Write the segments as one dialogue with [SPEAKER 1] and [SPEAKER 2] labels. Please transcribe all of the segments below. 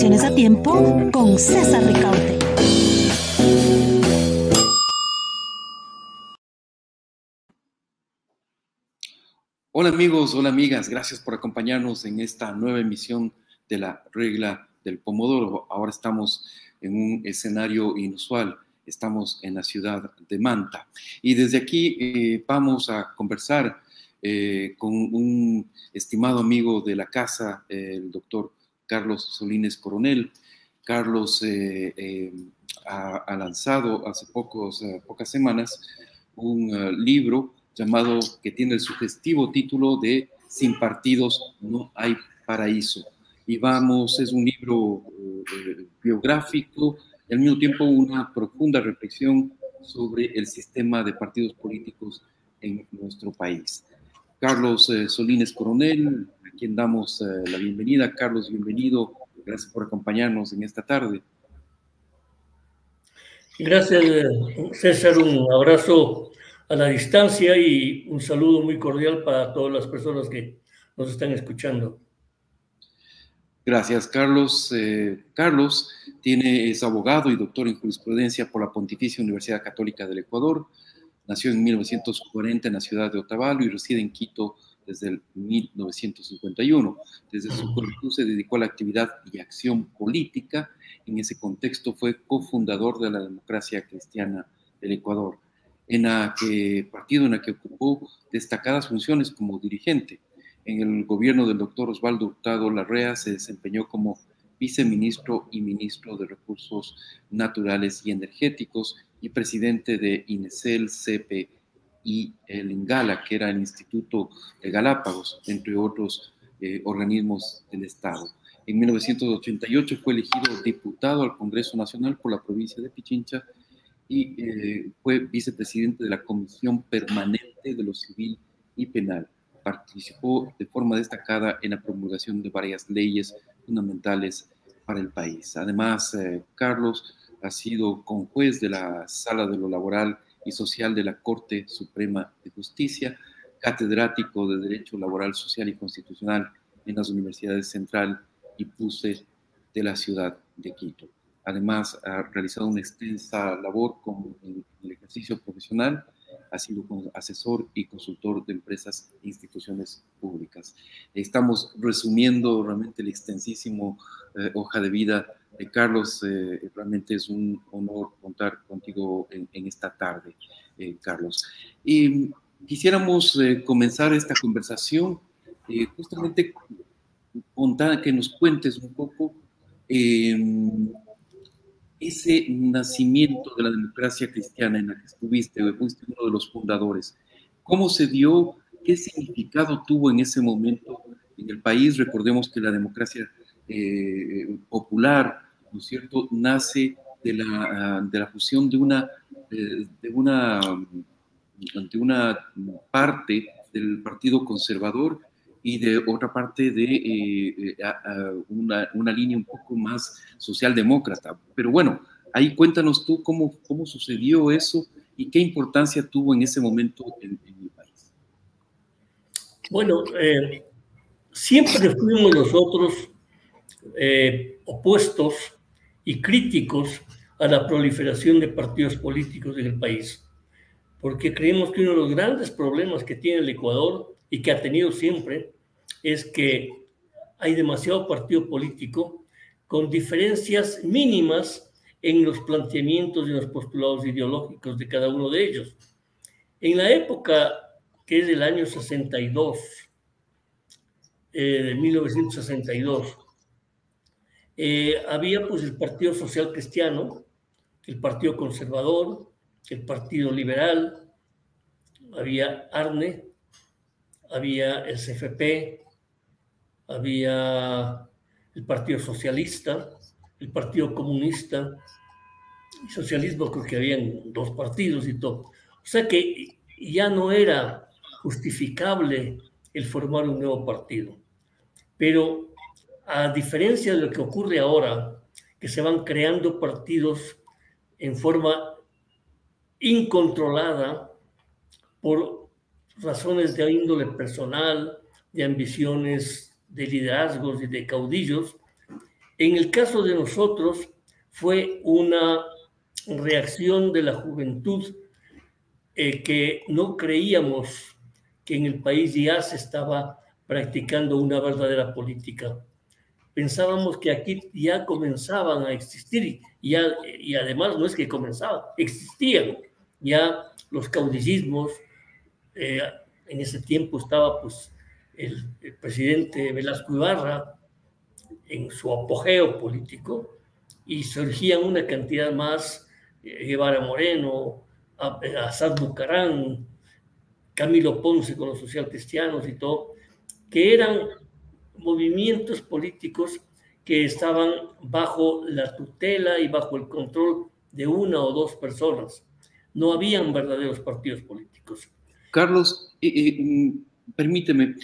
[SPEAKER 1] Elecciones a tiempo con César Ricaurte.
[SPEAKER 2] Hola amigos, hola amigas, gracias por acompañarnos en esta nueva emisión de la Regla del Pomodoro. Ahora estamos en un escenario inusual, estamos en la ciudad de Manta y desde aquí vamos a conversar con un estimado amigo de la casa, el doctor Carlos Solínez Coronel. Carlos ha lanzado hace pocas semanas un libro llamado, que tiene el sugestivo título de Sin partidos no hay paraíso. Y es un libro biográfico y al mismo tiempo una profunda reflexión sobre el sistema de partidos políticos en nuestro país. Carlos Solínez Coronel, a quien damos la bienvenida. Carlos, bienvenido. Gracias por acompañarnos en esta tarde.
[SPEAKER 3] Gracias, César. Un abrazo a la distancia y un saludo muy cordial para todas las personas que nos están escuchando.
[SPEAKER 2] Gracias, Carlos. Carlos es abogado y doctor en jurisprudencia por la Pontificia Universidad Católica del Ecuador. Nació en 1940 en la ciudad de Otavalo y reside en Quito desde el 1951. Desde su juventud se dedicó a la actividad y acción política. En ese contexto fue cofundador de la Democracia Cristiana del Ecuador, partido en el que ocupó destacadas funciones como dirigente. En el gobierno del doctor Osvaldo Hurtado Larrea se desempeñó como viceministro y ministro de Recursos Naturales y Energéticos y presidente de INESEL, CEPE y el INGALA, que era el Instituto de Galápagos, entre otros organismos del Estado. En 1988 fue elegido diputado al Congreso Nacional por la provincia de Pichincha y fue vicepresidente de la Comisión Permanente de lo Civil y Penal. Participó de forma destacada en la promulgación de varias leyes fundamentales para el país. Además, Carlos ha sido conjuez de la Sala de lo Laboral y Social de la Corte Suprema de Justicia, catedrático de Derecho Laboral, Social y Constitucional en las Universidades Central y PUCE de la ciudad de Quito. Además, ha realizado una extensa labor en el ejercicio profesional. Ha sido asesor y consultor de empresas e instituciones públicas. Estamos resumiendo realmente el extensísimo hoja de vida de Carlos. Realmente es un honor contar contigo en esta tarde, Carlos. Y quisiéramos comenzar esta conversación justamente que nos cuentes un poco ese nacimiento de la democracia cristiana en la que fuiste uno de los fundadores. ¿Cómo se dio? ¿Qué significado tuvo en ese momento en el país? Recordemos que la democracia popular, ¿no es cierto?, nace de la fusión de una parte del Partido Conservador y de otra parte de una línea un poco más socialdemócrata. Pero bueno, ahí cuéntanos tú cómo sucedió eso y qué importancia tuvo en ese momento en el país.
[SPEAKER 3] Bueno, siempre fuimos nosotros opuestos y críticos a la proliferación de partidos políticos en el país, porque creemos que uno de los grandes problemas que tiene el Ecuador y que ha tenido siempre es que hay demasiado partido político con diferencias mínimas en los planteamientos y los postulados ideológicos de cada uno de ellos. En la época que es del año 62, de 1962, había pues el Partido Social Cristiano, el Partido Conservador, el Partido Liberal, había ARNE, había el CFP, había el Partido Socialista, el Partido Comunista, y socialismo creo que habían dos partidos y todo. O sea que ya no era justificable el formar un nuevo partido. Pero a diferencia de lo que ocurre ahora, que se van creando partidos en forma incontrolada por razones de índole personal, de ambiciones, de liderazgos y de caudillos, En el caso de nosotros fue una reacción de la juventud que no creíamos que en el país ya se estaba practicando una verdadera política. Pensábamos que aquí ya comenzaban a existir, y además no es que comenzaban, existían ya los caudillismos. En ese tiempo estaba pues, el presidente Velasco Ibarra en su apogeo político, y surgían una cantidad más, Guevara Moreno, Asad Bucarán, Camilo Ponce con los socialcristianos y todo, que eran movimientos políticos que estaban bajo la tutela y bajo el control de una o dos personas. No habían verdaderos partidos políticos.
[SPEAKER 2] Carlos, permíteme,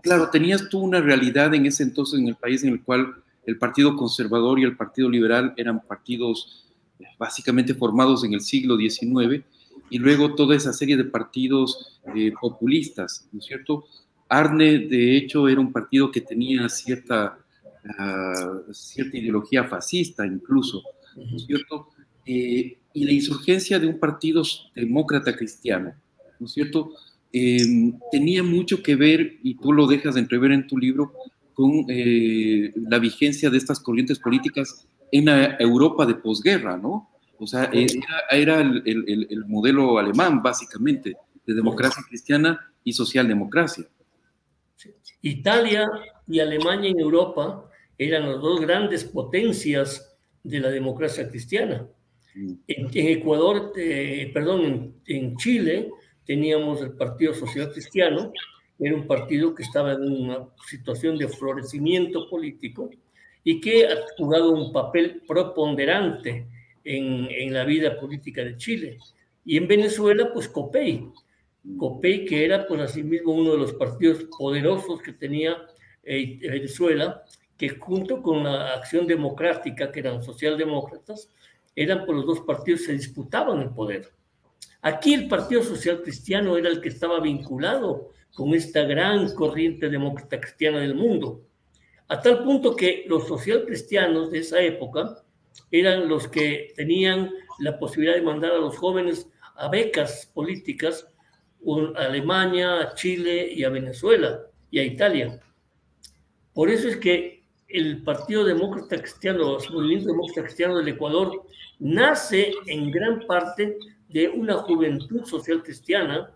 [SPEAKER 2] claro, tenías tú una realidad en ese entonces en el país en el cual el Partido Conservador y el Partido Liberal eran partidos básicamente formados en el siglo XIX, y luego toda esa serie de partidos populistas, ¿no es cierto? Arne, de hecho, era un partido que tenía cierta ideología fascista incluso, ¿no es cierto? Y la insurgencia de un partido demócrata cristiano, ¿no es cierto? Tenía mucho que ver, y tú lo dejas de entrever en tu libro, con la vigencia de estas corrientes políticas en la Europa de posguerra, ¿no? O sea, era el modelo alemán, básicamente, de democracia cristiana y socialdemocracia.
[SPEAKER 3] Italia y Alemania en Europa eran las dos grandes potencias de la democracia cristiana. En Ecuador, en Chile, teníamos el Partido Social Cristiano, era un partido que estaba en una situación de florecimiento político y que ha jugado un papel preponderante en la vida política de Chile. Y en Venezuela, pues COPEI, que era pues asimismo uno de los partidos poderosos que tenía Venezuela, que junto con la Acción Democrática, que eran socialdemócratas, eran por los dos partidos que se disputaban el poder. Aquí el Partido Social Cristiano era el que estaba vinculado con esta gran corriente demócrata cristiana del mundo, a tal punto que los socialcristianos de esa época eran los que tenían la posibilidad de mandar a los jóvenes a becas políticas a Alemania, a Chile y a Venezuela y a Italia. Por eso es que el Partido Demócrata Cristiano, el Movimiento Demócrata Cristiano del Ecuador, nace en gran parte de una juventud social cristiana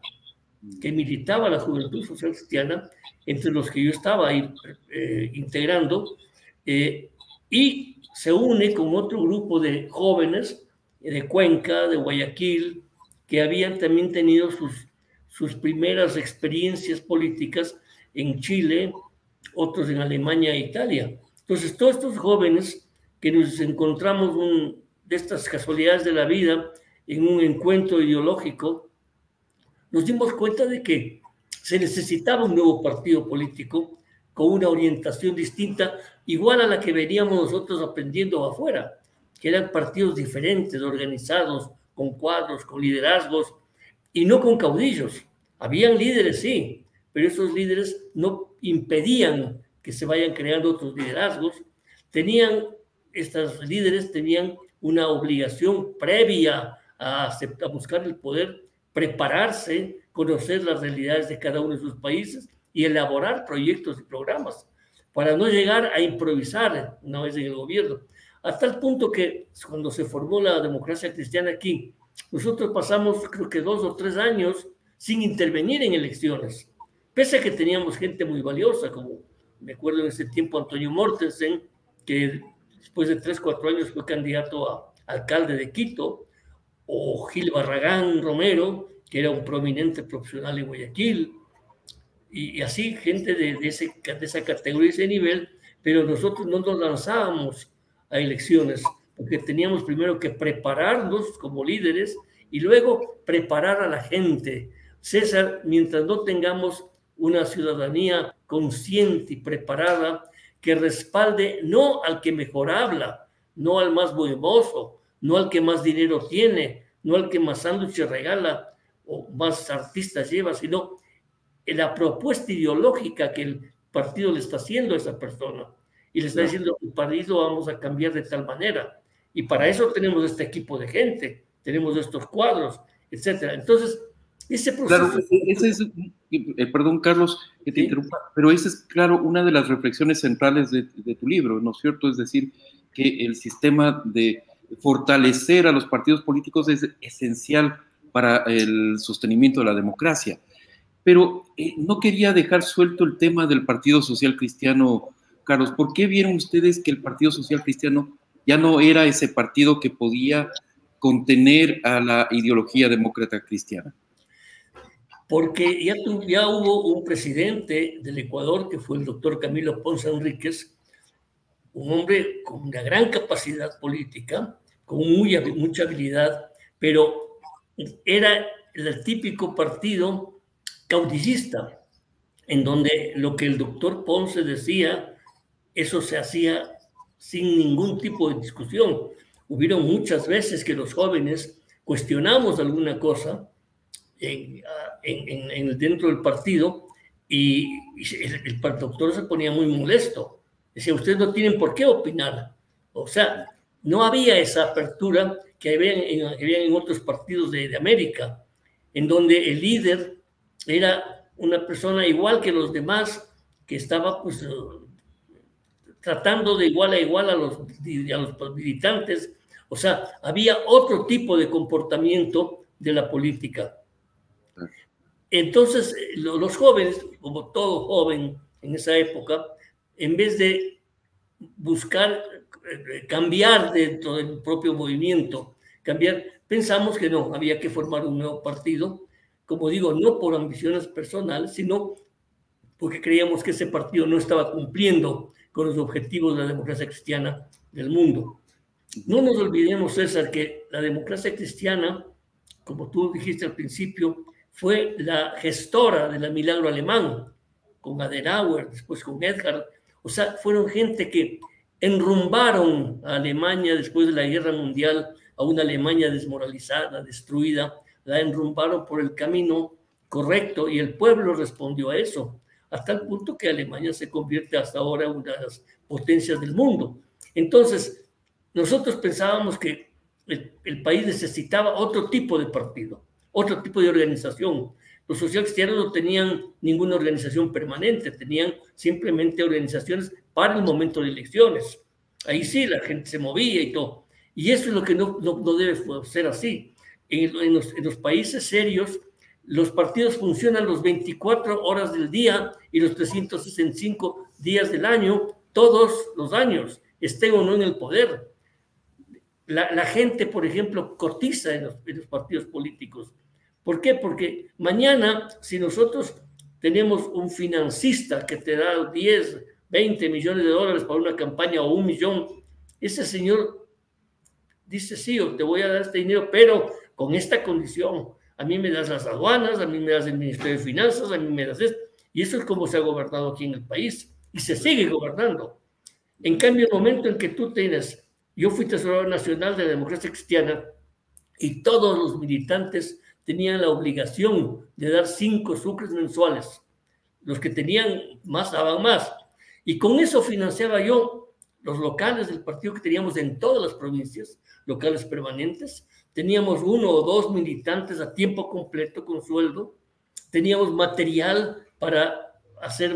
[SPEAKER 3] que militaba la juventud social cristiana, entre los que yo estaba ahí integrando, y se une con otro grupo de jóvenes de Cuenca, de Guayaquil, que habían también tenido sus primeras experiencias políticas en Chile, otros en Alemania e Italia. Entonces, todos estos jóvenes que nos encontramos de estas casualidades de la vida en un encuentro ideológico, nos dimos cuenta de que se necesitaba un nuevo partido político con una orientación distinta, igual a la que veníamos nosotros aprendiendo afuera, que eran partidos diferentes, organizados, con cuadros, con liderazgos, y no con caudillos. Habían líderes, sí, pero esos líderes no impedían que se vayan creando otros liderazgos. Estos líderes tenían una obligación previa a buscar el poder, prepararse, conocer las realidades de cada uno de sus países y elaborar proyectos y programas para no llegar a improvisar una vez en el gobierno. A tal punto que cuando se formó la democracia cristiana aquí, nosotros pasamos creo que 2 o 3 años sin intervenir en elecciones, pese a que teníamos gente muy valiosa, como me acuerdo en ese tiempo Antonio Mortensen, que después de 3 o 4 años fue candidato a alcalde de Quito, o Gil Barragán Romero, que era un prominente profesional en Guayaquil, y así gente de esa categoría, ese nivel, pero nosotros no nos lanzábamos a elecciones, porque teníamos primero que prepararnos como líderes y luego preparar a la gente. César, mientras no tengamos una ciudadanía consciente y preparada que respalde no al que mejor habla, no al más bohemoso, no al que más dinero tiene, no al que más sándwiches regala o más artistas lleva, sino en la propuesta ideológica que el partido le está haciendo a esa persona. y le está diciendo, el partido vamos a cambiar de tal manera. Y para eso tenemos este equipo de gente, tenemos estos cuadros, etcétera. Entonces, ese proceso...
[SPEAKER 2] Claro, ese es, perdón, Carlos, que te interrumpa, pero esa es, claro, una de las reflexiones centrales de tu libro, ¿no es cierto? Es decir, que el sistema de fortalecer a los partidos políticos es esencial para el sostenimiento de la democracia. Pero no quería dejar suelto el tema del Partido Social Cristiano, Carlos. ¿Por qué vieron ustedes que el Partido Social Cristiano ya no era ese partido que podía contener a la ideología demócrata cristiana?
[SPEAKER 3] Porque ya hubo un presidente del Ecuador, que fue el doctor Camilo Ponce Enríquez, un hombre con una gran capacidad política, con mucha habilidad, pero era el típico partido caudillista, en donde lo que el doctor Ponce decía, eso se hacía sin ningún tipo de discusión. Hubieron muchas veces que los jóvenes cuestionamos alguna cosa dentro del partido y el doctor se ponía muy molesto. Decía, ustedes no tienen por qué opinar. O sea, no había esa apertura que había en otros partidos de América, en donde el líder era una persona igual que los demás, que estaba pues tratando de igual a igual a los militantes. O sea, había otro tipo de comportamiento de la política. Entonces, los jóvenes, como todo joven en esa época, en vez de buscar cambiar dentro del propio movimiento, pensamos que no, había que formar un nuevo partido, como digo, no por ambiciones personales, sino porque creíamos que ese partido no estaba cumpliendo con los objetivos de la democracia cristiana del mundo. No nos olvidemos, César, que la democracia cristiana, como tú dijiste al principio, fue la gestora del milagro alemán, con Adenauer, después con Edgar. O sea, fueron gente que enrumbaron a Alemania después de la Guerra Mundial, a una Alemania desmoralizada, destruida, la enrumbaron por el camino correcto y el pueblo respondió a eso, hasta el punto que Alemania se convierte hasta ahora en una de las potencias del mundo. Entonces, nosotros pensábamos que el país necesitaba otro tipo de partido, otro tipo de organización. Los socialcristianos no tenían ninguna organización permanente, tenían simplemente organizaciones para el momento de elecciones. Ahí sí, la gente se movía y todo. Y eso es lo que no debe ser así. En los países serios, los partidos funcionan los 24 horas del día y los 365 días del año, todos los años, estén o no en el poder. La gente, por ejemplo, cotiza en los partidos políticos. ¿Por qué? Porque mañana, si nosotros tenemos un financista que te da 10, 20 millones de dólares para una campaña o 1 millón, ese señor dice, sí, yo te voy a dar este dinero, pero con esta condición. A mí me das las aduanas, a mí me das el Ministerio de Finanzas, a mí me das esto. Y eso es como se ha gobernado aquí en el país. Y se sigue gobernando. En cambio, el momento en que tú tienes... Yo fui tesorero nacional de la democracia cristiana y todos los militantes tenían la obligación de dar 5 sucres mensuales. Los que tenían más daban más. Y con eso financiaba yo los locales del partido que teníamos en todas las provincias, locales permanentes. Teníamos 1 o 2 militantes a tiempo completo con sueldo. Teníamos material para hacer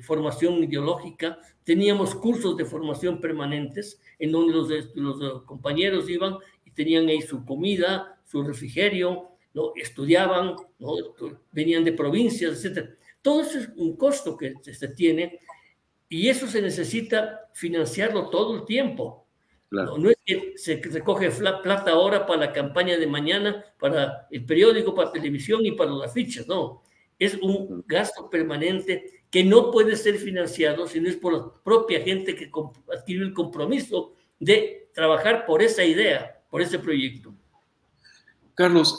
[SPEAKER 3] formación ideológica. Teníamos cursos de formación permanentes en donde los compañeros iban y tenían ahí su comida, su refrigerio, ¿no? Estudiaban, ¿no? Venían de provincias, etc. Todo eso es un costo que se tiene y eso se necesita financiarlo todo el tiempo. Claro. No es que se recoge plata ahora para la campaña de mañana, para el periódico, para televisión y para las fichas, no. Es un gasto permanente que no puede ser financiado si no es por la propia gente que adquirió el compromiso de trabajar por esa idea, por ese proyecto.
[SPEAKER 2] Carlos,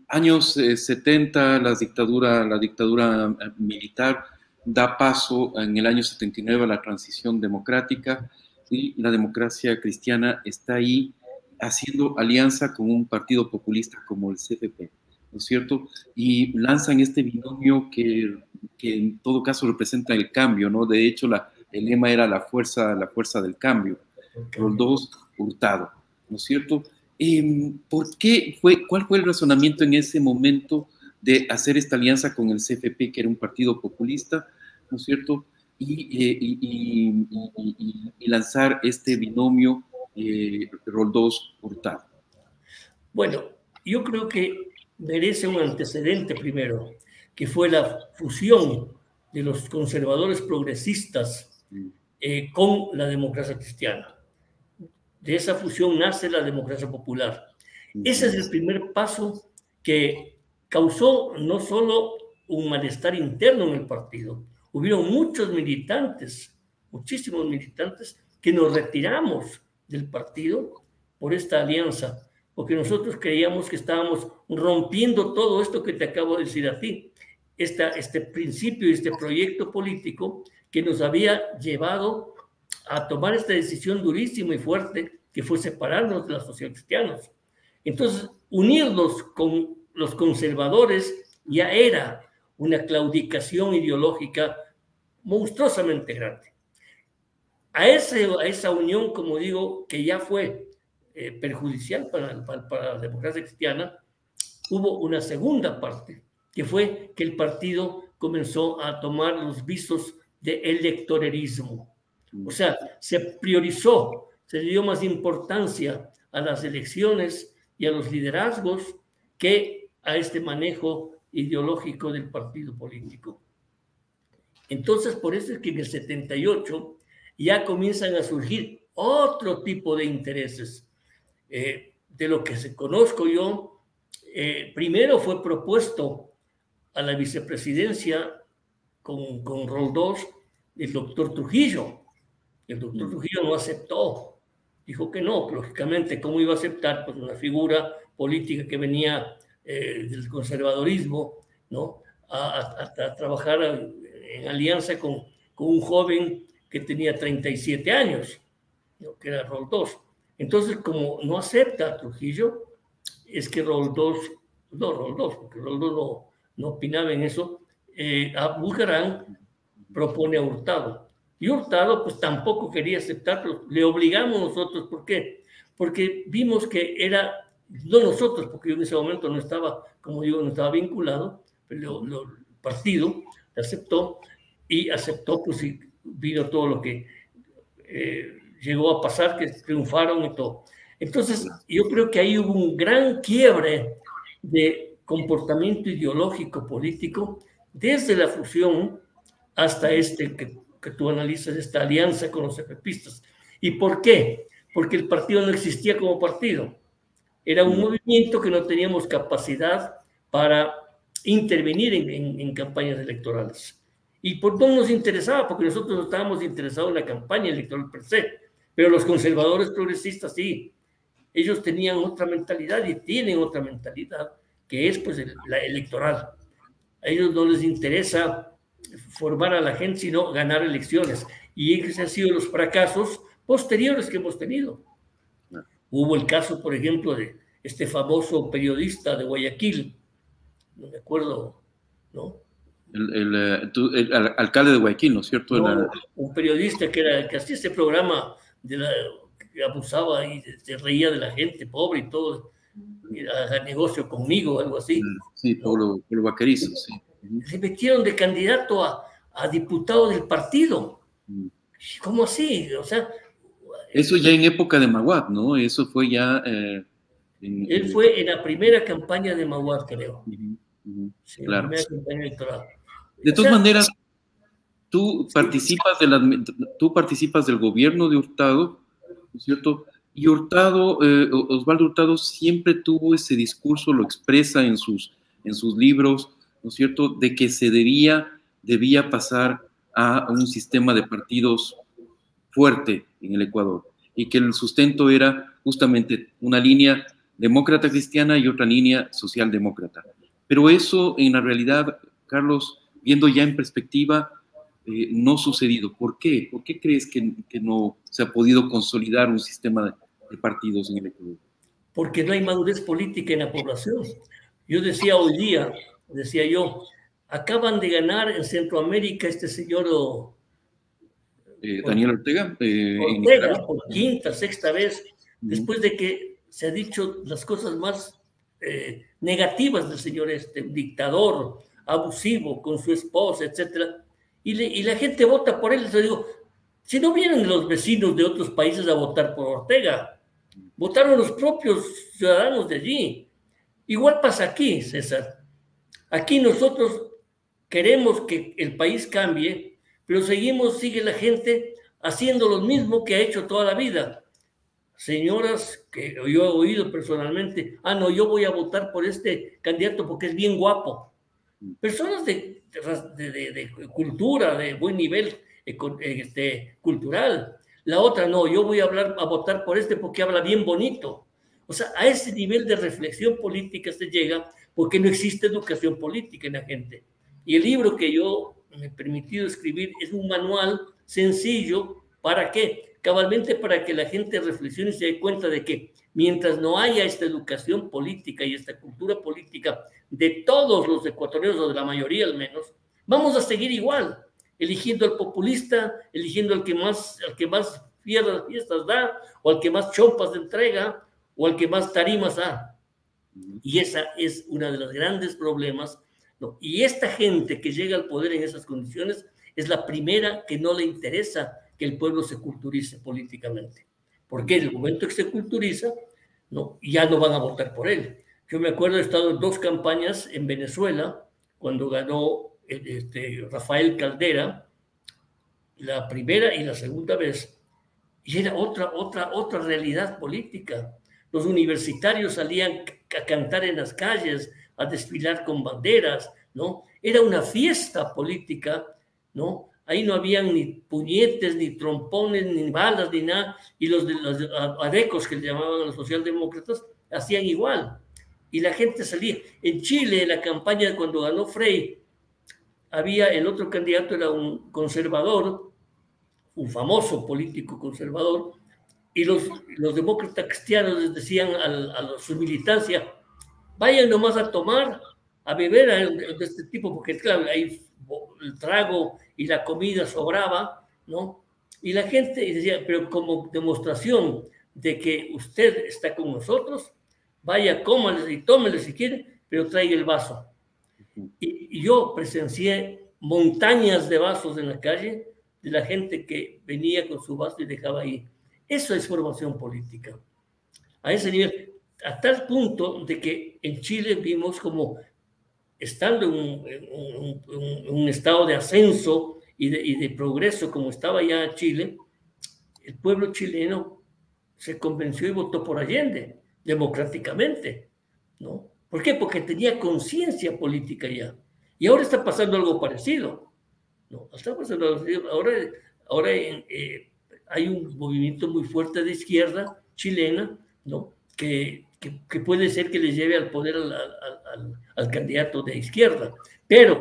[SPEAKER 2] años 70, la dictadura militar da paso en el año 79 a la transición democrática y la democracia cristiana está ahí haciendo alianza con un partido populista como el CPP, ¿no es cierto? Y lanzan este binomio que en todo caso representa el cambio, ¿no? De hecho, la el lema era la fuerza del cambio. Roldós, Hurtado, ¿no es cierto? ¿Cuál fue el razonamiento en ese momento de hacer esta alianza con el CFP, que era un partido populista, ¿no es cierto? Y lanzar este binomio Roldós-Hurtado.
[SPEAKER 3] Bueno, yo creo que merece un antecedente primero, que fue la fusión de los conservadores progresistas con la democracia cristiana. De esa fusión nace la democracia popular. Ese es el primer paso que causó no solo un malestar interno en el partido, hubieron muchos militantes, muchísimos militantes, que nos retiramos del partido por esta alianza, porque nosotros creíamos que estábamos rompiendo todo esto que te acabo de decir a ti, este principio y este proyecto político que nos había llevado a tomar esta decisión durísima y fuerte, que fue separarnos de los socialcristianos. Entonces, unirnos con los conservadores ya era una claudicación ideológica monstruosamente grande. A esa unión, como digo, que ya fue perjudicial para la democracia cristiana, hubo una segunda parte, que fue que el partido comenzó a tomar los visos de electorerismo. O sea, se priorizó, se dio más importancia a las elecciones y a los liderazgos que a este manejo ideológico del partido político. Entonces, por eso es que en el 78 ya comienzan a surgir otro tipo de intereses. De lo que conozco yo, primero fue propuesto a la vicepresidencia con Roldós el doctor Trujillo. El doctor Trujillo no aceptó, dijo que no, lógicamente, ¿cómo iba a aceptar? Pues una figura política que venía del conservadorismo, ¿no? A trabajar en alianza con un joven que tenía 37 años, ¿no? Que era Roldós. Entonces, como no acepta a Trujillo, es que Roldós, porque Roldós no opinaba en eso, a Bujarán propone a Hurtado. Y Hurtado, pues tampoco quería aceptarlo, le obligamos nosotros. ¿Por qué? Porque vimos que era, no nosotros, porque yo en ese momento no estaba, como digo, no estaba vinculado, pero el partido aceptó, y aceptó, pues y vino todo lo que llegó a pasar, que triunfaron y todo. Entonces, yo creo que ahí hubo un gran quiebre de comportamiento ideológico político desde la fusión hasta que tú analizas, esta alianza con los CFPistas. ¿Y por qué? Porque el partido no existía como partido. Era un movimiento que no teníamos capacidad para intervenir en campañas electorales. Y por no nos interesaba, porque nosotros no estábamos interesados en la campaña electoral per se, pero los conservadores progresistas sí. Ellos tenían otra mentalidad y tienen otra mentalidad, que es pues la electoral. A ellos no les interesa formar a la gente, sino ganar elecciones. Y esos han sido los fracasos posteriores que hemos tenido. Hubo el caso, por ejemplo, de este famoso periodista de Guayaquil, no me acuerdo, ¿no?
[SPEAKER 2] El alcalde de Guayaquil, ¿no es cierto?
[SPEAKER 3] No, un periodista que hacía este programa que abusaba y se reía de la gente pobre y todo, haga negocio conmigo, algo así.
[SPEAKER 2] Sí, Pablo Vaquerizo, sí.
[SPEAKER 3] Se metieron de candidato a diputado del partido. ¿Cómo así? O sea,
[SPEAKER 2] eso ya en época de Maguad, ¿no? Eso fue ya...
[SPEAKER 3] él fue en la primera campaña de Maguad, creo. Sí,
[SPEAKER 2] claro.
[SPEAKER 3] La primera campaña electoral.
[SPEAKER 2] De todas maneras, tú participas del gobierno de Hurtado, ¿no es cierto? Y Hurtado, Osvaldo Hurtado siempre tuvo ese discurso, lo expresa en sus libros, ¿no es cierto?, de que se debía pasar a un sistema de partidos fuerte en el Ecuador, y que el sustento era justamente una línea demócrata cristiana y otra línea socialdemócrata. Pero eso, en la realidad, Carlos, viendo ya en perspectiva, no ha sucedido. ¿Por qué? ¿Por qué crees que no se ha podido consolidar un sistema de partidos en el Ecuador?
[SPEAKER 3] Porque no hay madurez política en la población. Yo decía hoy día, acaban de ganar en Centroamérica este señor
[SPEAKER 2] Daniel Ortega, en
[SPEAKER 3] Ortega,
[SPEAKER 2] Nicaragua.
[SPEAKER 3] por quinta, sexta vez, después de que se ha dicho las cosas más negativas del señor un dictador, abusivo, con su esposa, etcétera, y la gente vota por él. Les digo, si no vienen los vecinos de otros países a votar por Ortega, votaron los propios ciudadanos de allí. Igual pasa aquí, César. Aquí nosotros queremos que el país cambie, pero sigue la gente haciendo lo mismo que ha hecho toda la vida. Señoras que yo he oído personalmente, no, yo voy a votar por este candidato porque es bien guapo. Personas de cultura, de buen nivel cultural. La otra, no, yo voy a votar por este porque habla bien bonito. O sea, a ese nivel de reflexión política se llega porque no existe educación política en la gente. Y el libro que yo me he permitido escribir es un manual sencillo. ¿Para qué? Cabalmente para que la gente reflexione y se dé cuenta de que mientras no haya esta educación política y esta cultura política de todos los ecuatorianos, o de la mayoría al menos, vamos a seguir igual, eligiendo al populista, eligiendo al que más fiestas da, o al que más chompas entrega, o al que más tarimas da. Y esa es una de los grandes problemas, ¿no? Y esta gente que llega al poder en esas condiciones es la primera que no le interesa que el pueblo se culturice políticamente. Porque en el momento que se culturiza, no, ya no van a votar por él. Yo me acuerdo, he estado en 2 campañas en Venezuela, cuando ganó Rafael Caldera, la primera y la segunda vez, y era otra realidad política. Los universitarios salían a cantar en las calles, a desfilar con banderas, ¿no? Era una fiesta política, ¿no? Ahí no habían ni puñetes, ni trompones, ni balas, ni nada, y los adecos, que le llamaban a los socialdemócratas, hacían igual. Y la gente salía. En Chile, en la campaña cuando ganó Frei, había el otro candidato, era un conservador, un famoso político conservador, y los demócratas cristianos les decían a su militancia, vayan nomás a tomar, a beber de este tipo, porque claro, ahí el trago y la comida sobraba, ¿no? Y la gente decía, pero como demostración de que usted está con nosotros, vaya, cómales y tómele si quiere, pero traiga el vaso. Y yo presencié montañas de vasos en la calle de la gente que venía con su vaso y dejaba ahí. Eso es formación política. A ese nivel, a tal punto de que en Chile vimos como, estando en un estado de ascenso y de progreso como estaba ya Chile, el pueblo chileno se convenció y votó por Allende, democráticamente, ¿no? ¿Por qué? Porque tenía conciencia política ya. Y ahora está pasando algo parecido, ¿no? Está pasando algo parecido. Ahora hay un movimiento muy fuerte de izquierda chilena, ¿no? Que puede ser que le lleve al poder al candidato de izquierda. Pero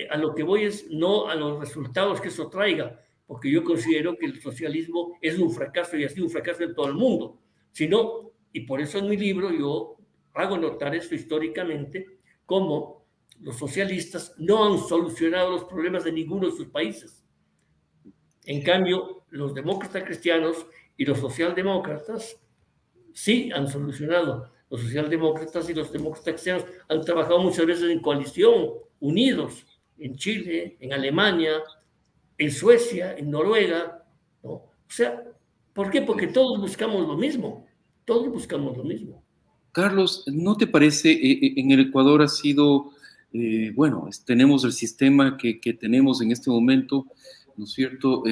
[SPEAKER 3] a lo que voy es no a los resultados que eso traiga, porque yo considero que el socialismo es un fracaso y ha sido un fracaso en todo el mundo, sino, y por eso en mi libro yo hago notar esto históricamente, cómo los socialistas no han solucionado los problemas de ninguno de sus países. En cambio, los demócratas cristianos y los socialdemócratas sí han solucionado. Los socialdemócratas y los demócratas cristianos han trabajado muchas veces en coalición, unidos, en Chile, en Alemania, en Suecia, en Noruega, ¿no? O sea, ¿por qué? Porque todos buscamos lo mismo. Todos buscamos lo mismo.
[SPEAKER 2] Carlos, ¿no te parece, en el Ecuador ha sido, bueno, tenemos el sistema que tenemos en este momento, ¿no es cierto?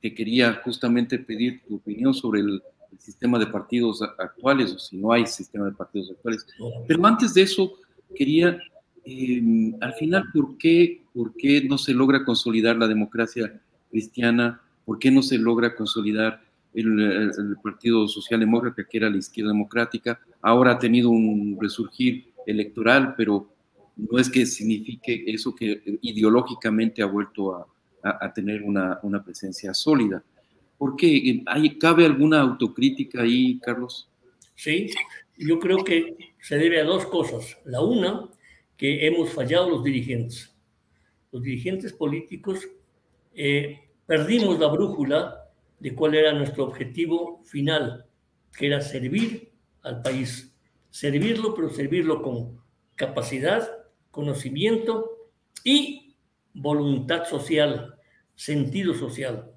[SPEAKER 2] Te quería justamente pedir tu opinión sobre el sistema de partidos actuales, o si no hay sistema de partidos actuales. Pero antes de eso, quería, al final, ¿por qué no se logra consolidar la democracia cristiana? ¿Por qué no se logra consolidar el Partido Socialdemócrata, que era la izquierda democrática? Ahora ha tenido un resurgir electoral, pero no es que signifique eso que ideológicamente ha vuelto a tener una presencia sólida. ¿Por qué? ¿Cabe alguna autocrítica ahí, Carlos?
[SPEAKER 3] Sí, yo creo que se debe a 2 cosas. La una, que hemos fallado los dirigentes. los dirigentes políticos perdimos la brújula de cuál era nuestro objetivo final, que era servir al país. Servirlo, pero servirlo con capacidad, conocimiento y voluntad social, sentido social.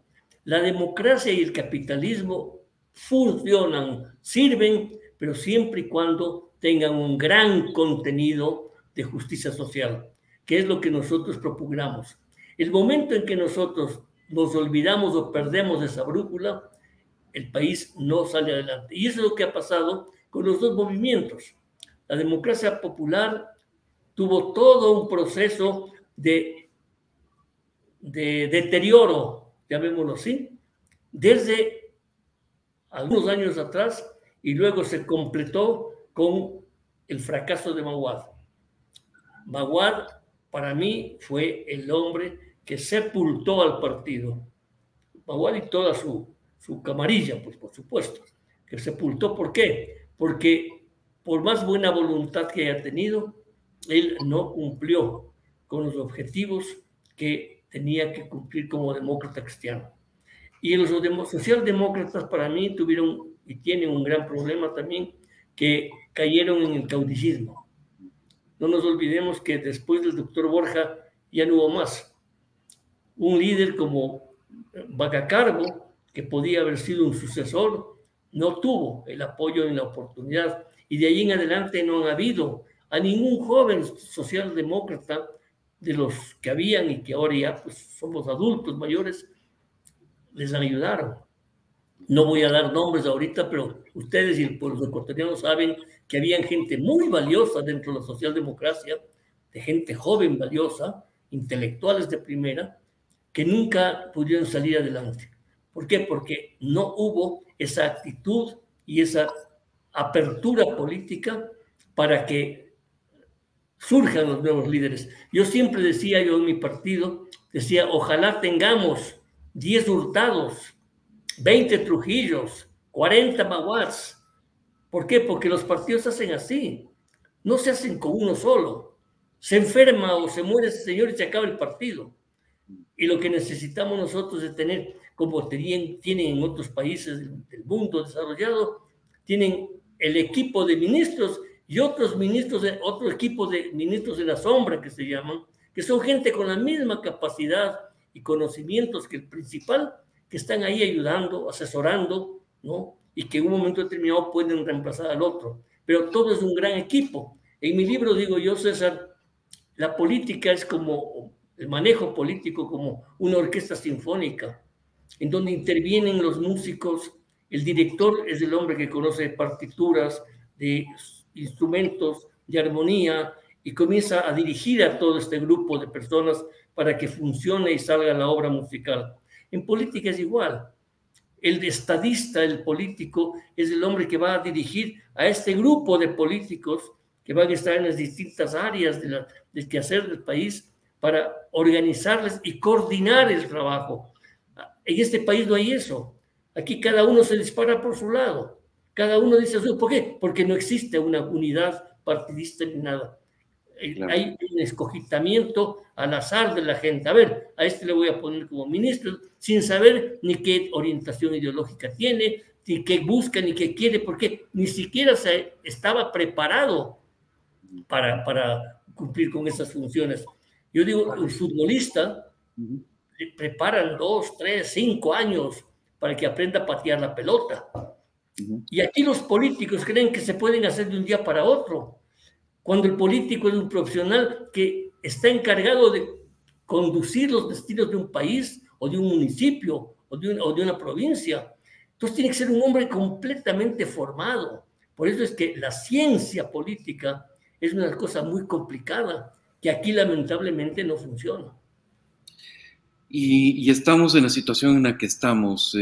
[SPEAKER 3] La democracia y el capitalismo funcionan, sirven, pero siempre y cuando tengan un gran contenido de justicia social, que es lo que nosotros propugnamos. El momento en que nosotros nos olvidamos o perdemos esa brújula, el país no sale adelante. Y eso es lo que ha pasado con los dos movimientos. La democracia popular tuvo todo un proceso de deterioro, llamémoslo así, desde algunos años atrás, y luego se completó con el fracaso de Maguad. Maguad, para mí, fue el hombre que sepultó al partido. Maguad y toda su camarilla, pues por supuesto, que sepultó. ¿Por qué? Porque por más buena voluntad que haya tenido, él no cumplió con los objetivos que tenía que cumplir como demócrata cristiano. Y los socialdemócratas para mí tuvieron y tienen un gran problema también, que cayeron en el caudillismo. No nos olvidemos que después del doctor Borja ya no hubo más. Un líder como Bacacarbo, que podía haber sido un sucesor, no tuvo el apoyo ni la oportunidad. Y de ahí en adelante no han habido a ningún joven socialdemócrata de los que habían y que ahora ya pues, somos adultos mayores, les ayudaron. No voy a dar nombres ahorita, pero ustedes y los ecuatorianos saben que había gente muy valiosa dentro de la socialdemocracia, de gente joven valiosa, intelectuales de primera, que nunca pudieron salir adelante. ¿Por qué? Porque no hubo esa actitud y esa apertura política para que surjan los nuevos líderes. Yo siempre decía, yo en mi partido, decía, ojalá tengamos 10 Hurtados, 20 Trujillos, 40 Maguads. ¿Por qué? Porque los partidos hacen así, no se hacen con uno solo. Se enferma o se muere ese señor y se acaba el partido. Y lo que necesitamos nosotros es tener, como tienen en otros países del mundo desarrollado, tienen el equipo de ministros y otro equipo de ministros de la sombra que se llaman, que son gente con la misma capacidad y conocimientos que el principal, que están ahí ayudando, asesorando, ¿no? Y que en un momento determinado pueden reemplazar al otro. Pero todo es un gran equipo. En mi libro digo yo, César, la política es como el manejo político, como una orquesta sinfónica, en donde intervienen los músicos. El director es el hombre que conoce partituras, de instrumentos, de armonía, y comienza a dirigir a todo este grupo de personas para que funcione y salga la obra musical. En política es igual. El estadista, el político, es el hombre que va a dirigir a este grupo de políticos que van a estar en las distintas áreas del quehacer del país para organizarles y coordinar el trabajo. En este país no hay eso. Aquí cada uno se dispara por su lado. Cada uno dice, ¿por qué? Porque no existe una unidad partidista ni nada. Claro. Hay un escogitamiento al azar de la gente. A ver, a este le voy a poner como ministro, sin saber ni qué orientación ideológica tiene, ni qué busca, ni qué quiere, porque ni siquiera estaba preparado para cumplir con esas funciones. Yo digo, un futbolista le preparan 2, 3, 5 años para que aprenda a patear la pelota. Y aquí los políticos creen que se pueden hacer de un día para otro, cuando el político es un profesional que está encargado de conducir los destinos de un país o de un municipio o de una provincia. Entonces tiene que ser un hombre completamente formado. Por eso es que la ciencia política es una cosa muy complicada que aquí lamentablemente no funciona.
[SPEAKER 2] Y estamos en la situación en la que estamos.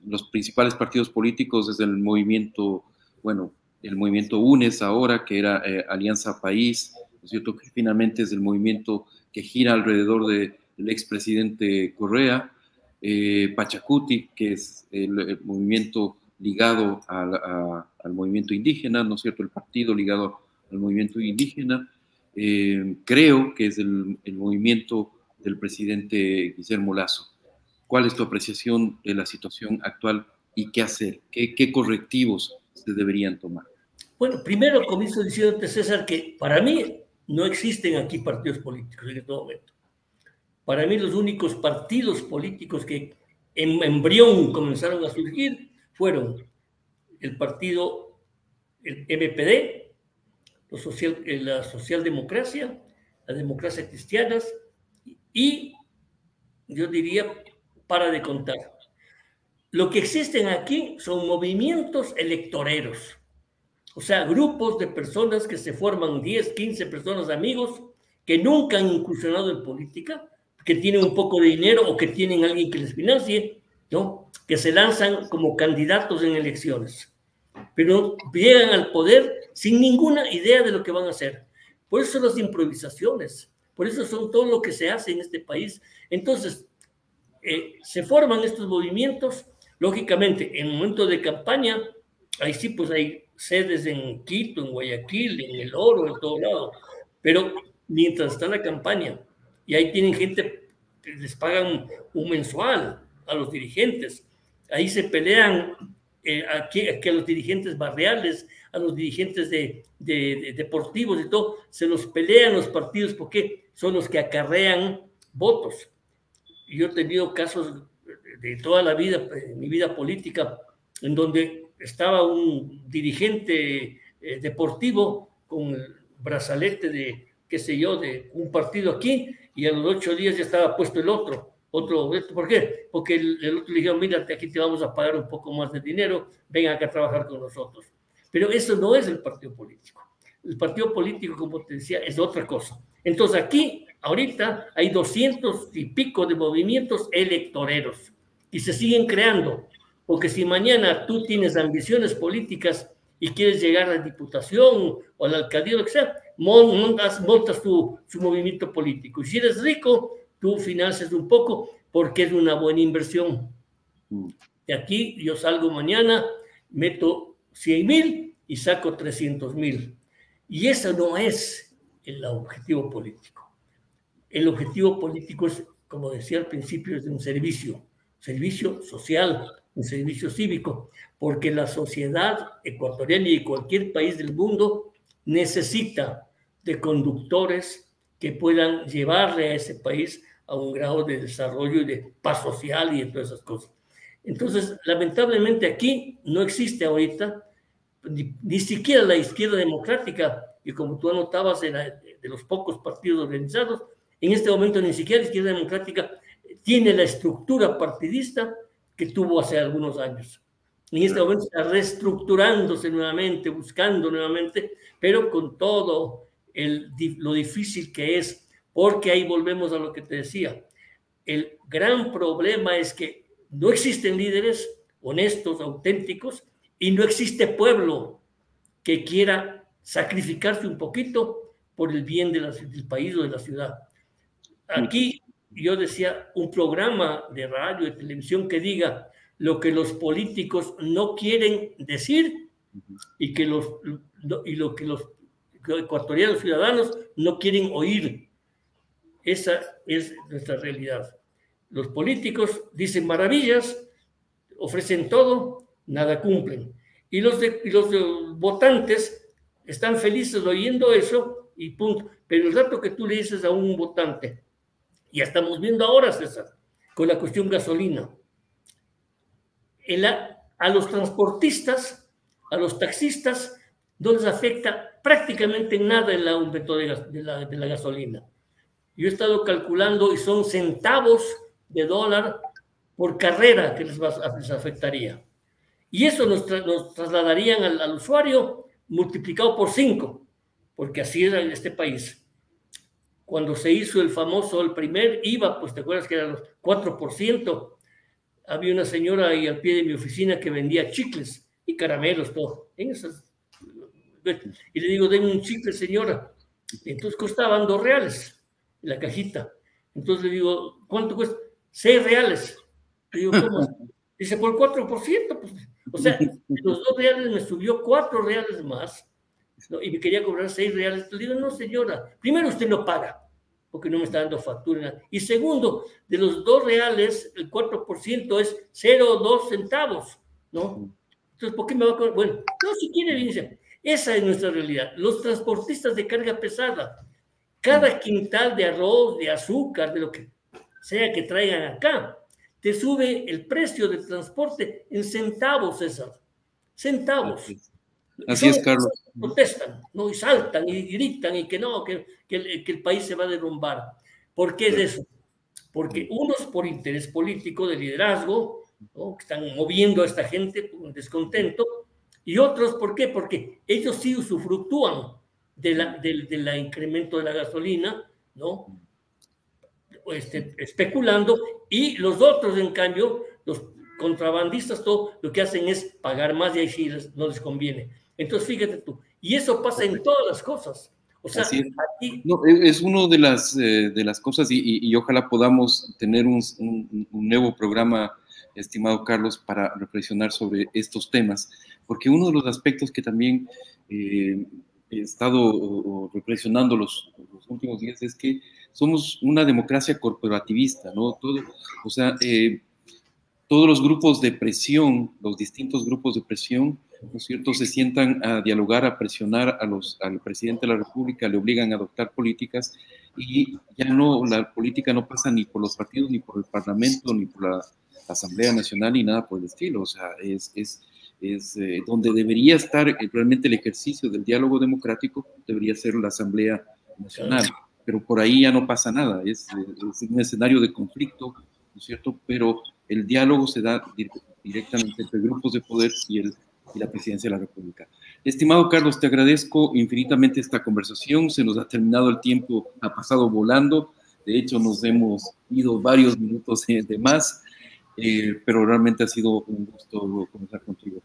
[SPEAKER 2] Los principales partidos políticos desde el movimiento, bueno, el movimiento UNES ahora, que era Alianza País, ¿no es cierto?, que finalmente es el movimiento que gira alrededor del expresidente Correa, Pachacuti, que es el movimiento ligado al movimiento indígena, ¿no es cierto?, el partido ligado al movimiento indígena, creo que es el movimiento del presidente Guillermo Lasso. ¿Cuál es tu apreciación de la situación actual y qué hacer? ¿Qué correctivos se deberían tomar?
[SPEAKER 3] Bueno, primero comienzo diciéndote, César, que para mí no existen aquí partidos políticos en este momento. Para mí los únicos partidos políticos que en embrión comenzaron a surgir fueron el partido, el MPD, la socialdemocracia, las democracias cristianas y yo diría, para de contar. Lo que existen aquí son movimientos electoreros, o sea, grupos de personas que se forman 10, 15 personas, amigos, que nunca han incursionado en política, que tienen un poco de dinero o que tienen alguien que les financie, ¿no? Que se lanzan como candidatos en elecciones, pero llegan al poder sin ninguna idea de lo que van a hacer. Por eso son las improvisaciones, por eso son todo lo que se hace en este país. Entonces, se forman estos movimientos, lógicamente, en momento de campaña, ahí sí, pues hay sedes en Quito, en Guayaquil, en El Oro, en todo lado, pero mientras está la campaña, y ahí tienen gente, les pagan un mensual a los dirigentes, ahí se pelean aquí a los dirigentes barriales, a los dirigentes de deportivos y todo, se los pelean los partidos porque son los que acarrean votos. Yo he tenido casos de toda la vida, en mi vida política, en donde estaba un dirigente deportivo con el brazalete de, qué sé yo, de un partido aquí, y a los 8 días ya estaba puesto el otro. ¿Por qué? Porque el otro le dijeron, mira, aquí te vamos a pagar un poco más de dinero, ven acá a trabajar con nosotros. Pero eso no es el partido político. El partido político, como te decía, es otra cosa. Entonces aquí, ahorita, hay 200 y pico de movimientos electoreros y se siguen creando, porque si mañana tú tienes ambiciones políticas y quieres llegar a la diputación o a la alcaldía, lo que sea, montas tu movimiento político. Y si eres rico, tú financias un poco porque es una buena inversión. De aquí yo salgo mañana, meto 100,000 y saco 300,000. Y eso no es el objetivo político. El objetivo político es, como decía al principio, es de un servicio social, un servicio cívico, porque la sociedad ecuatoriana y cualquier país del mundo necesita de conductores que puedan llevarle a ese país a un grado de desarrollo y de paz social y de todas esas cosas. Entonces, lamentablemente aquí no existe ahorita ni siquiera la izquierda democrática, y como tú anotabas de los pocos partidos organizados, en este momento ni siquiera la izquierda democrática tiene la estructura partidista que tuvo hace algunos años. En este momento está reestructurándose nuevamente, buscando nuevamente, pero con todo lo difícil que es, porque ahí volvemos a lo que te decía. El gran problema es que no existen líderes honestos, auténticos, y no existe pueblo que quiera sacrificarse un poquito por el bien del país o de la ciudad. Aquí yo decía, un programa de radio, de televisión que diga lo que los políticos no quieren decir y lo que los ecuatorianos ciudadanos no quieren oír. Esa es nuestra realidad. Los políticos dicen maravillas, ofrecen todo, nada cumplen. Y los votantes están felices oyendo eso y punto. Pero el rato que tú le dices a un votante, ya estamos viendo ahora, César, con la cuestión gasolina, a los transportistas, a los taxistas, no les afecta prácticamente nada el aumento de la gasolina. Yo he estado calculando y son centavos de dólar por carrera que les afectaría. Y eso nos trasladarían al usuario multiplicado por 5, porque así era en este país. Cuando se hizo el primer IVA, pues te acuerdas que era los 4%, había una señora ahí al pie de mi oficina que vendía chicles y caramelos, todo. Y le digo, denme un chicle, señora. Entonces costaban 2 reales la cajita. Entonces le digo, ¿cuánto cuesta? 6 reales. Le digo, ¿cómo? Dice, por 4%. Pues, o sea, los 2 reales me subió 4 reales más ¿no? Y me quería cobrar 6 reales. Le digo, no, señora, primero usted no paga, porque no me está dando factura. Y segundo, de los 2 reales, el 4% es 0,2 centavos, ¿no? Entonces, ¿por qué me va a cobrar? Bueno, no, si quiere, dice, esa es nuestra realidad. Los transportistas de carga pesada, cada quintal de arroz, de azúcar, de lo que sea que traigan acá, te sube el precio del transporte en centavos, César. Centavos.
[SPEAKER 2] Así es, Carlos.
[SPEAKER 3] Protestan, ¿no? Y saltan y gritan y que no, que el país se va a derrumbar. ¿Por qué es eso? Porque unos por interés político de liderazgo, ¿no? Que están moviendo a esta gente con descontento, y otros, ¿por qué? Porque ellos sí usufructúan del incremento de la gasolina, ¿no? Especulando, y los otros, en cambio, los contrabandistas, todo lo que hacen es pagar más y ahí sí no les conviene. Entonces, fíjate tú, y eso pasa en todas las cosas. O sea,
[SPEAKER 2] aquí... no, es una de las cosas, y ojalá podamos tener un nuevo programa, estimado Carlos, para reflexionar sobre estos temas, porque uno de los aspectos que también he estado reflexionando los últimos días es que somos una democracia corporativista, ¿no? O sea, todos los grupos de presión, los distintos grupos de presión, ¿no es cierto?, se sientan a dialogar, a presionar al presidente de la República, le obligan a adoptar políticas, y ya no, la política no pasa ni por los partidos, ni por el Parlamento, ni por la Asamblea Nacional, ni nada por el estilo. O sea, es donde debería estar realmente el ejercicio del diálogo democrático, debería ser la Asamblea Nacional, pero por ahí ya no pasa nada, es un escenario de conflicto, ¿no es cierto?, pero el diálogo se da directamente entre grupos de poder y la presidencia de la República. Estimado Carlos, te agradezco infinitamente esta conversación, se nos ha terminado el tiempo, ha pasado volando, de hecho nos hemos ido varios minutos de más, pero realmente ha sido un gusto conversar contigo.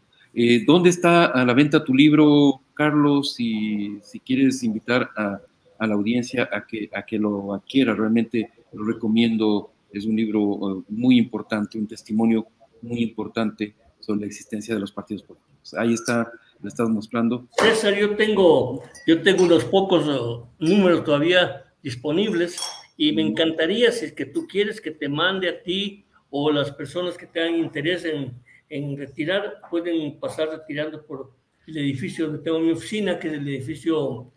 [SPEAKER 2] ¿Dónde está a la venta tu libro, Carlos? Si quieres invitar a la audiencia a que lo adquiera, realmente lo recomiendo, es un libro muy importante, un testimonio muy importante sobre la existencia de los partidos políticos. Ahí está, lo estás mostrando.
[SPEAKER 3] César, yo tengo unos pocos números todavía disponibles y me encantaría, si es que tú quieres, que te mande a ti o las personas que tengan interés en retirar, pueden pasar retirando por el edificio donde tengo mi oficina, que es el edificio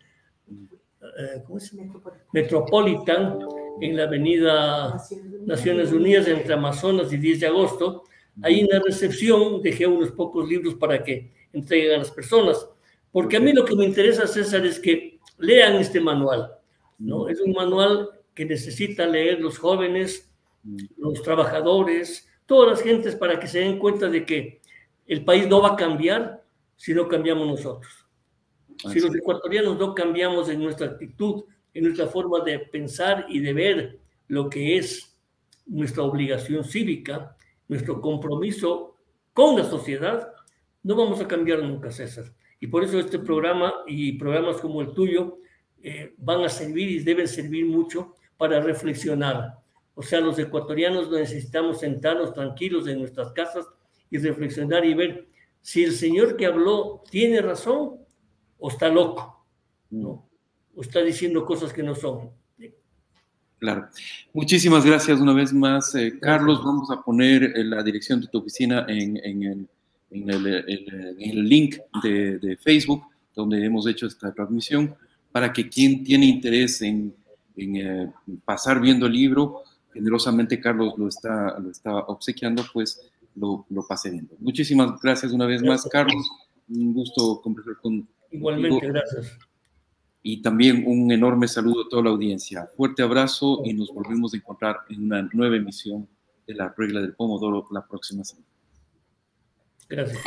[SPEAKER 3] ¿cómo se llama? Metropolitan, en la avenida Naciones Unidas, entre Amazonas y 10 de agosto. Ahí en la recepción dejé unos pocos libros para que entreguen a las personas, porque a mí lo que me interesa, César, es que lean este manual, ¿no? Es un manual que necesitan leer los jóvenes, los trabajadores, todas las gentes, para que se den cuenta de que el país no va a cambiar si no cambiamos nosotros. Si los ecuatorianos no cambiamos en nuestra actitud, en nuestra forma de pensar y de ver lo que es nuestra obligación cívica, nuestro compromiso con la sociedad, no vamos a cambiar nunca, César. Y por eso este programa y programas como el tuyo van a servir y deben servir mucho para reflexionar. O sea, los ecuatorianos necesitamos sentarnos tranquilos en nuestras casas y reflexionar y ver si el señor que habló tiene razón o está loco, ¿no? O está diciendo cosas que no son.
[SPEAKER 2] Claro. Muchísimas gracias una vez más, Carlos. Vamos a poner la dirección de tu oficina en el link de Facebook, donde hemos hecho esta transmisión, para que quien tiene interés en pasar viendo el libro, generosamente Carlos lo está obsequiando, pues lo pase viendo. Muchísimas gracias una vez más, Carlos. Un gusto conversar contigo.
[SPEAKER 3] Igualmente, gracias.
[SPEAKER 2] Y también un enorme saludo a toda la audiencia. Fuerte abrazo y nos volvemos a encontrar en una nueva emisión de La Regla del Pomodoro la próxima semana.
[SPEAKER 3] Gracias.